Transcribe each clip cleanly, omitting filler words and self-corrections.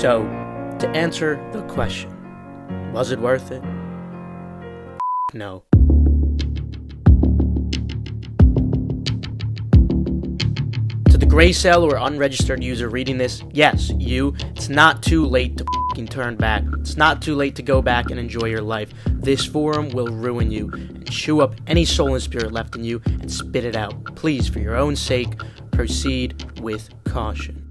So, to answer the question, was it worth it? No. To the gray cell or unregistered user reading this, yes, it's not too late to turn back. It's not too late to go back and enjoy your life. This forum will ruin you and chew up any soul and spirit left in you and spit it out. Please, for your own sake, proceed with caution.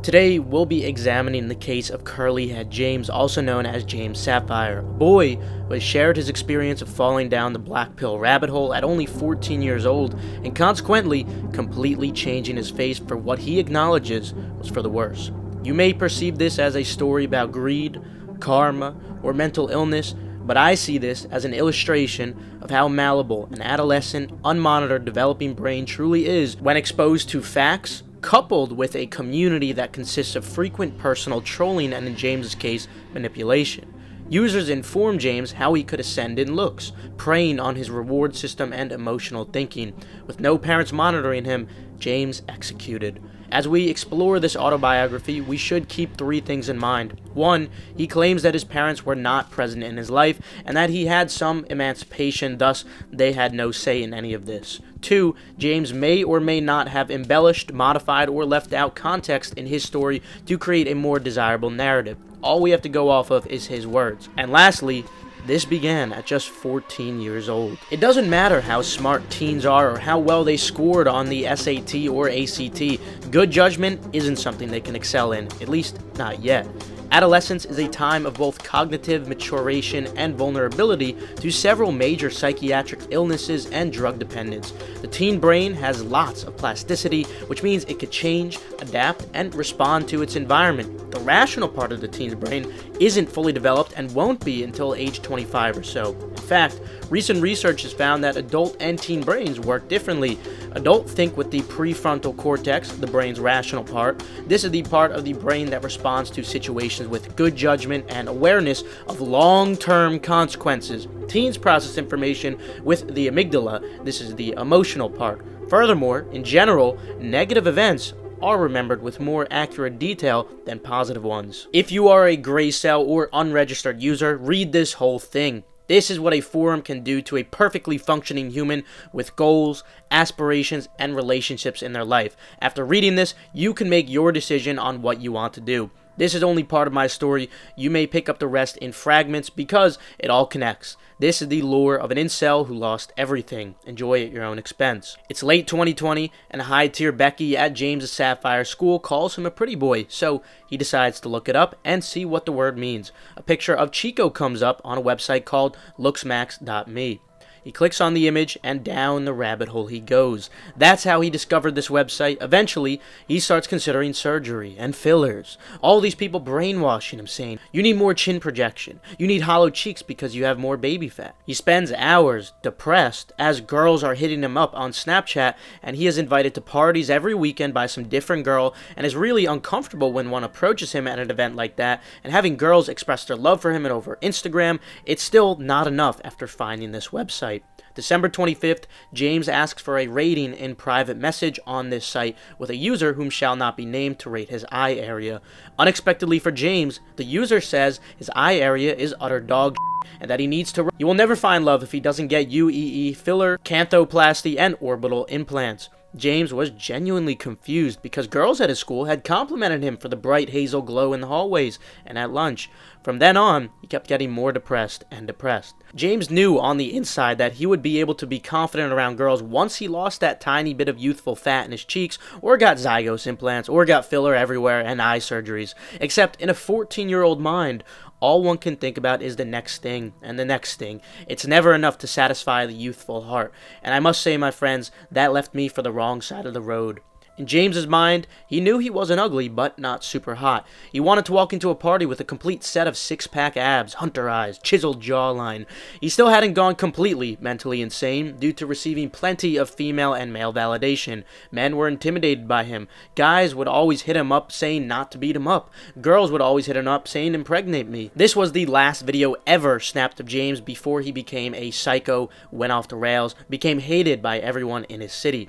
Today, we'll be examining the case of curly-head James, also known as James Sapphire, a boy who has shared his experience of falling down the black pill rabbit hole at only 14 years old, and consequently, completely changing his face for what he acknowledges was for the worse. You may perceive this as a story about greed, karma, or mental illness, but I see this as an illustration of how malleable an adolescent, unmonitored developing brain truly is when exposed to facts, coupled with a community that consists of frequent personal trolling and, in James's case, manipulation. Users informed James how he could ascend in looks, preying on his reward system and emotional thinking. With no parents monitoring him, James executed. As we explore this autobiography, we should keep three things in mind. 1. He claims that his parents were not present in his life, and that he had some emancipation, thus they had no say in any of this. 2. James may or may not have embellished, modified, or left out context in his story to create a more desirable narrative. All we have to go off of is his words. And lastly, this began at just 14 years old. It doesn't matter how smart teens are or how well they scored on the SAT or ACT. Good judgment isn't something they can excel in, at least not yet. Adolescence is a time of both cognitive maturation and vulnerability to several major psychiatric illnesses and drug dependence. The teen brain has lots of plasticity, which means it could change, adapt, and respond to its environment. The rational part of the teen's brain isn't fully developed and won't be until age 25 or so. In fact, recent research has found that adult and teen brains work differently. Adults think with the prefrontal cortex, the brain's rational part. This is the part of the brain that responds to situations with good judgment and awareness of long-term consequences. Teens process information with the amygdala. This is the emotional part. Furthermore, in general, negative events are remembered with more accurate detail than positive ones. If you are a gray cell or unregistered user, read this whole thing. This is what a forum can do to a perfectly functioning human with goals, aspirations, and relationships in their life. After reading this, you can make your decision on what you want to do. This is only part of my story. You may pick up the rest in fragments because it all connects. This is the lore of an incel who lost everything. Enjoy at your own expense. It's late 2020, and high-tier Becky at James Sapphire School calls him a pretty boy, so he decides to look it up and see what the word means. A picture of Chico comes up on a website called looksmax.me. He clicks on the image, and down the rabbit hole he goes. That's how he discovered this website. Eventually, he starts considering surgery and fillers. All these people brainwashing him, saying, you need more chin projection. You need hollow cheeks because you have more baby fat. He spends hours depressed as girls are hitting him up on Snapchat, and he is invited to parties every weekend by some different girl, and is really uncomfortable when one approaches him at an event like that, and having girls express their love for him and over Instagram. It's still not enough after finding this website. December 25th, James asks for a rating in private message on this site with a user whom shall not be named to rate his eye area. Unexpectedly for James, the user says his eye area is utter dog and that he needs to. You will never find love if he doesn't get UEE, filler, canthoplasty, and orbital implants. James was genuinely confused because girls at his school had complimented him for the bright hazel glow in the hallways and at lunch. From then on, he kept getting more depressed and depressed. James knew on the inside that he would be able to be confident around girls once he lost that tiny bit of youthful fat in his cheeks, or got Zygos implants, or got filler everywhere and eye surgeries. Except in a 14-year-old mind, all one can think about is the next thing and the next thing. It's never enough to satisfy the youthful heart. And I must say, my friends, that left me for the wrong side of the road. In James's mind, he knew he wasn't ugly, but not super hot. He wanted to walk into a party with a complete set of six-pack abs, hunter eyes, chiseled jawline. He still hadn't gone completely mentally insane due to receiving plenty of female and male validation. Men were intimidated by him. Guys would always hit him up saying not to beat him up. Girls would always hit him up saying impregnate me. This was the last video ever snapped of James before he became a psycho, went off the rails, became hated by everyone in his city.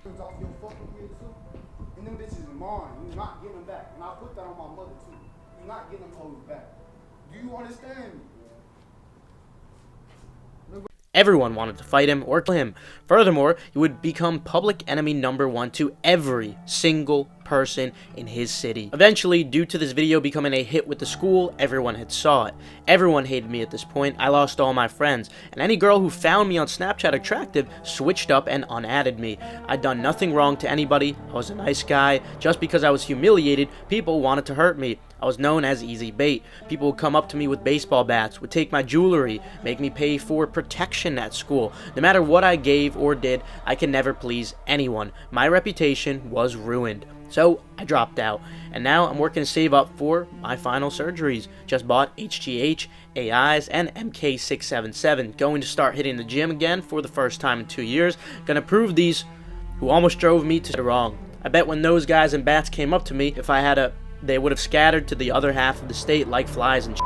And them bitches are mine. You're not getting them back. And I put that on my Everyone wanted to fight him or kill him. Furthermore, he would become public enemy number one to every single person in his city. Eventually, due to this video becoming a hit with the school, everyone had saw it. Everyone hated me at this point. I lost all my friends, and any girl who found me on Snapchat attractive switched up and unadded me. I'd done nothing wrong to anybody. I was a nice guy. Just because I was humiliated, people wanted to hurt me. I was known as easy bait. People would come up to me with baseball bats, would take my jewelry, make me pay for protection at school. No matter what I gave or did, I could never please anyone. My reputation was ruined. So I dropped out, and now I'm working to save up for my final surgeries. Just bought HGH, AIs, and MK677. Going to start hitting the gym again for the first time in 2 years. Gonna prove these who almost drove me to the wrong. I bet when those guys in bats came up to me, if I had they would have scattered to the other half of the state like flies and shit.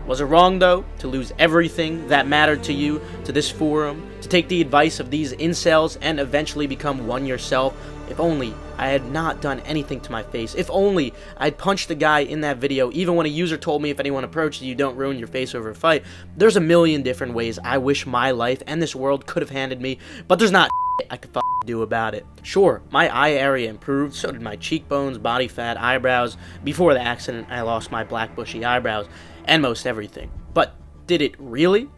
Was it wrong, though, to lose everything that mattered to you, to this forum, to take the advice of these incels and eventually become one yourself? If only I had not done anything to my face. If only I'd punched the guy in that video, even when a user told me if anyone approaches you, don't ruin your face over a fight. There's a million different ways I wish my life and this world could have handed me, but there's not I could do about it. Sure, my eye area improved, so did my cheekbones, body fat, eyebrows. Before the accident, I lost my black bushy eyebrows, and most everything. But did it really?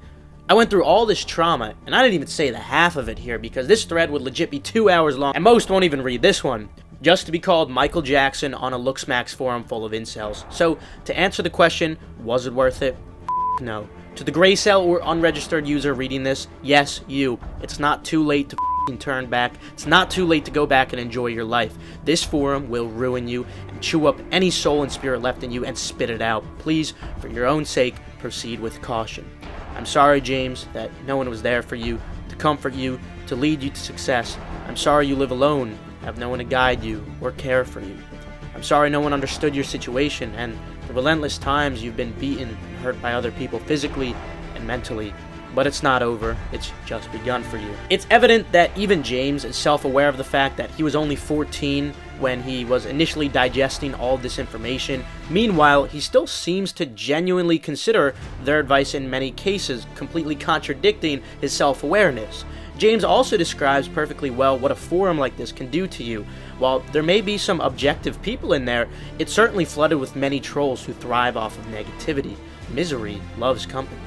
I went through all this trauma, and I didn't even say the half of it here, because this thread would legit be 2 hours long, and most won't even read this one, just to be called Michael Jackson on a Looksmax forum full of incels. So, to answer the question, was it worth it? No. To the gray cell or unregistered user reading this, yes, you. It's not too late to turn back. It's not too late to go back and enjoy your life. This forum will ruin you and chew up any soul and spirit left in you and spit it out. Please, for your own sake, proceed with caution. I'm sorry, James, that no one was there for you, to comfort you, to lead you to success. I'm sorry you live alone, have no one to guide you or care for you. I'm sorry no one understood your situation and the relentless times you've been beaten and hurt by other people physically and mentally. But it's not over, it's just begun for you. It's evident that even James is self-aware of the fact that he was only 14 when he was initially digesting all this information. Meanwhile, he still seems to genuinely consider their advice in many cases, completely contradicting his self-awareness. James also describes perfectly well what a forum like this can do to you. While there may be some objective people in there, it's certainly flooded with many trolls who thrive off of negativity. Misery loves company.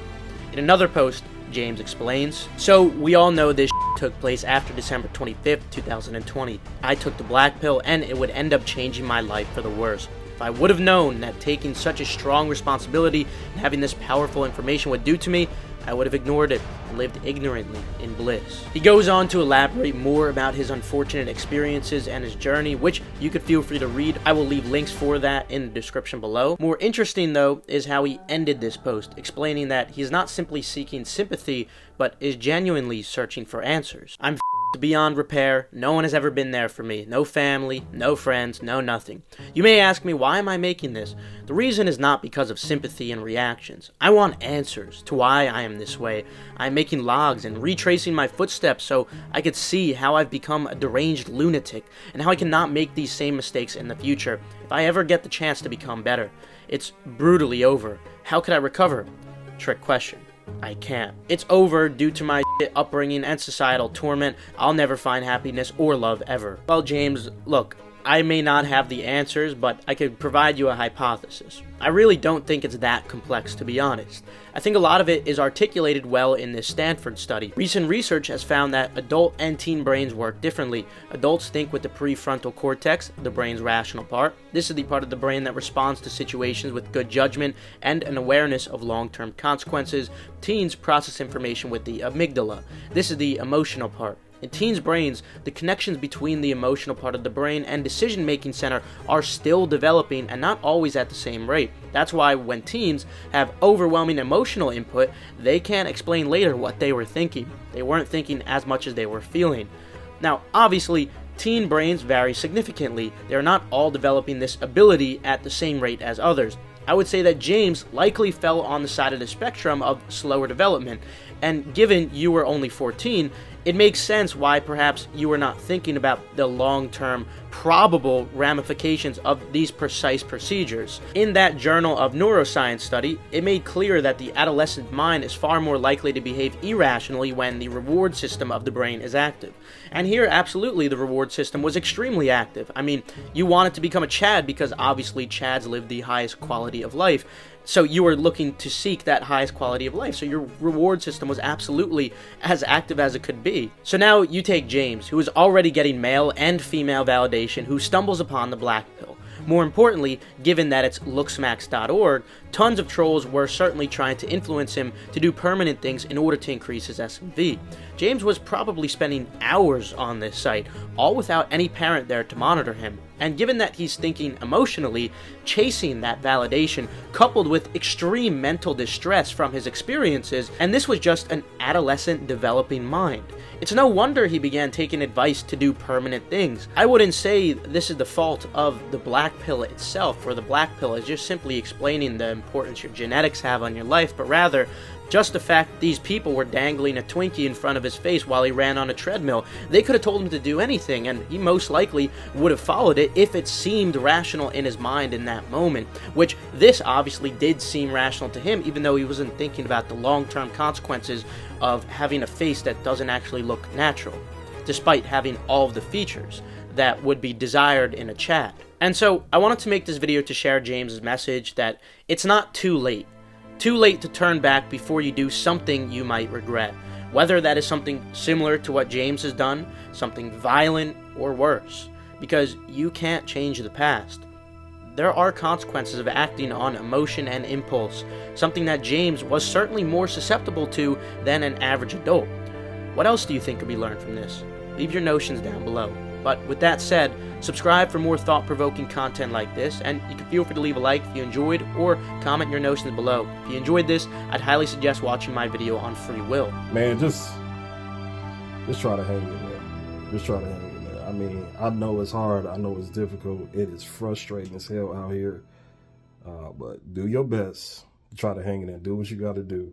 In another post, James explains, so we all know this took place after December 25th, 2020. I took the black pill and it would end up changing my life for the worse. If I would have known that taking such a strong responsibility and having this powerful information would do to me, I would have ignored it and lived ignorantly in bliss. He goes on to elaborate more about his unfortunate experiences and his journey, which you could feel free to read. I will leave links for that in the description below. More interesting, though, is how he ended this post, explaining that he's not simply seeking sympathy, but is genuinely searching for answers. I'm beyond repair. No one has ever been there for me. No family, no friends, no nothing. You may ask me, why am I making this? The reason is not because of sympathy and reactions. I want answers to why I am this way. I'm making logs and retracing my footsteps so I could see how I've become a deranged lunatic and how I cannot make these same mistakes in the future if I ever get the chance to become better. It's brutally over. How could I recover? Trick question. I can't. It's over due to my upbringing and societal torment. I'll never find happiness or love ever. Well, James, look, I may not have the answers, but I could provide you a hypothesis. I really don't think it's that complex, to be honest. I think a lot of it is articulated well in this Stanford study. Recent research has found that adult and teen brains work differently. Adults think with the prefrontal cortex, the brain's rational part. This is the part of the brain that responds to situations with good judgment and an awareness of long-term consequences. Teens process information with the amygdala. This is the emotional part. In teens' brains, the connections between the emotional part of the brain and decision-making center are still developing and not always at the same rate. That's why when teens have overwhelming emotional input, they can't explain later what they were thinking. They weren't thinking as much as they were feeling. Now, obviously, teen brains vary significantly. They're not all developing this ability at the same rate as others. I would say that James likely fell on the side of the spectrum of slower development. And given you were only 14, it makes sense why perhaps you were not thinking about the long-term probable ramifications of these precise procedures. In that Journal of Neuroscience study, it made clear that the adolescent mind is far more likely to behave irrationally when the reward system of the brain is active. And here, absolutely, the reward system was extremely active. I mean, you wanted to become a Chad because obviously Chads live the highest quality of life. So you were looking to seek that highest quality of life. So your reward system was absolutely as active as it could be. So now you take James, who is already getting male and female validation, who stumbles upon the black pill. More importantly, given that it's looksmax.org, tons of trolls were certainly trying to influence him to do permanent things in order to increase his SMV. James was probably spending hours on this site, all without any parent there to monitor him. And given that he's thinking emotionally, chasing that validation, coupled with extreme mental distress from his experiences, and this was just an adolescent developing mind. It's no wonder he began taking advice to do permanent things. I wouldn't say this is the fault of the black pill itself, for the black pill is just simply explaining the importance your genetics have on your life, but rather just the fact that these people were dangling a Twinkie in front of his face while he ran on a treadmill. They could have told him to do anything, and he most likely would have followed it if it seemed rational in his mind in that moment, which this obviously did seem rational to him, even though he wasn't thinking about the long-term consequences of having a face that doesn't actually look natural, despite having all of the features that would be desired in a Chad. And so I wanted to make this video to share James's message that it's not too late. Too late to turn back before you do something you might regret. Whether that is something similar to what James has done, something violent, or worse. Because you can't change the past. There are consequences of acting on emotion and impulse, something that James was certainly more susceptible to than an average adult. What else do you think could be learned from this? Leave your notions down below. But with that said, subscribe for more thought-provoking content like this, and you can feel free to leave a like if you enjoyed, or comment your notions below. If you enjoyed this, I'd highly suggest watching my video on free will. Man, just try to hang in there. Just try to hang in there. I mean, I know it's hard. I know it's difficult. It is frustrating as hell out here. But do your best. Try to hang in there. Do what you got to do.